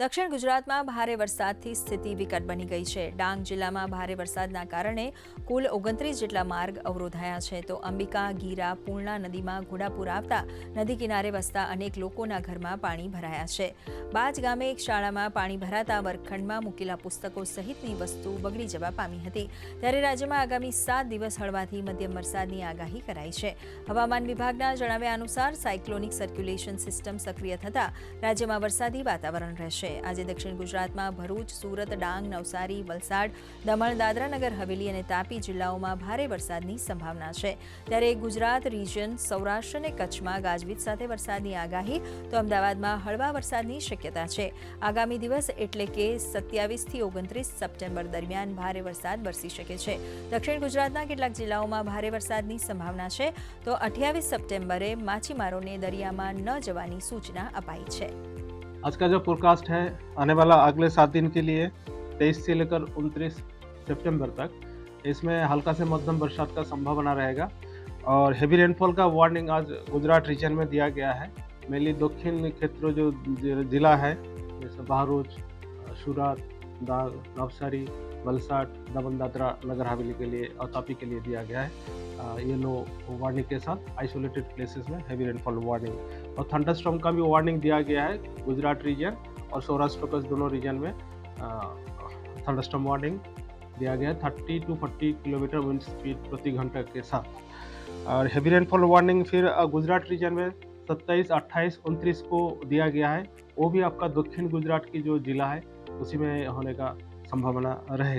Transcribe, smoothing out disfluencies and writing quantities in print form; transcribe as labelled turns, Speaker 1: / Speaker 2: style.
Speaker 1: દક્ષિણ ગુજરાતમાં ભારે વરસાદથી સ્થિતિ વિકટ બની ગઈ છે। ડાંગ જિલ્લામાં ભારે વરસાદના કારણે કુલ 29 જેટલા માર્ગ અવરોધાયા છે, તો અંબિકા, ગીરા, પૂર્ણા નદીમાં ઘોડાપૂર આવતા નદી કિનારે વસતા અનેક લોકોના ઘરમાં પાણી ભરાયા છે। બાજ ગામે એક શાળામાં પાણી ભરાતા વર્ગખંડમાં મૂકેલા પુસ્તકો સહિતની વસ્તુ બગડી જવા પામી હતી। ત્યારે રાજ્યમાં આગામી 7 દિવસ હળવાથી મધ્યમ વરસાદની આગાહી કરાઈ છે। હવામાન વિભાગના જણાવ્યા અનુસાર સાયક્લોનિક સર્ક્યુલેશન સિસ્ટમ સક્રિય થતા રાજ્યમાં વરસાદી વાતાવરણ રહેશે। આજે દક્ષિણ ગુજરાતમાં ભરૂચ, સુરત, ડાંગ, નવસારી, વલસાડ, દમણ, દાદરા નગર હવેલી અને તાપી જિલ્લાઓમાં ભારે વરસાદની સંભાવના છે। ત્યારે ગુજરાત રીજન, સૌરાષ્ટ્ર અને કચ્છમાં ગાજવીજ સાથે વરસાદની આગાહી, તો અમદાવાદમાં હળવા વરસાદની શક્યતા છે। આગામી દિવસ એટલે કે 27 થી 29 સપ્ટેમ્બર દરમિયાન ભારે વરસાદ વરસી શકે છે। દક્ષિણ ગુજરાતના કેટલાક જિલ્લાઓમાં ભારે વરસાદની સંભાવના છે, તો 28 સપ્ટેમ્બરે માછીમારોને દરિયામાં ન જવાની સૂચના અપાઈ છે।
Speaker 2: आज का जो फोरकास्ट है आने वाला अगले 7 दिन के लिए 23 से लेकर 29 सितंबर तक, इसमें हल्का से मध्यम बरसात का संभावना रहेगा और हेवी रेनफॉल का वार्निंग आज गुजरात रीजन में दिया गया है। मेनली दक्षिण क्षेत्र जो जिला है जैसे बहरोच, सूरत, दाग, नवसारी, वलसाड, दमन, दादरा नगर हवेली के लिए और तापी के लिए दिया गया है येलो वार्निंग के साथ आइसोलेटेड प्लेसेस में हेवी रेनफॉल वार्निंग। और थंडरस्टॉर्म का भी वार्निंग दिया गया है गुजरात रीजन और सौराष्ट्र कच्छ दोनों रीजन में थंडरस्टॉर्म वार्निंग दिया गया है 30 to 40 किलोमीटर विंड स्पीड प्रति घंटा के साथ। और हेवी रेनफॉल वार्निंग फिर गुजरात रीजन में 27, 28, 29 को दिया गया है। वो भी आपका दक्षिण गुजरात की जो जिला है उसी में होने का संभावना रहेगा।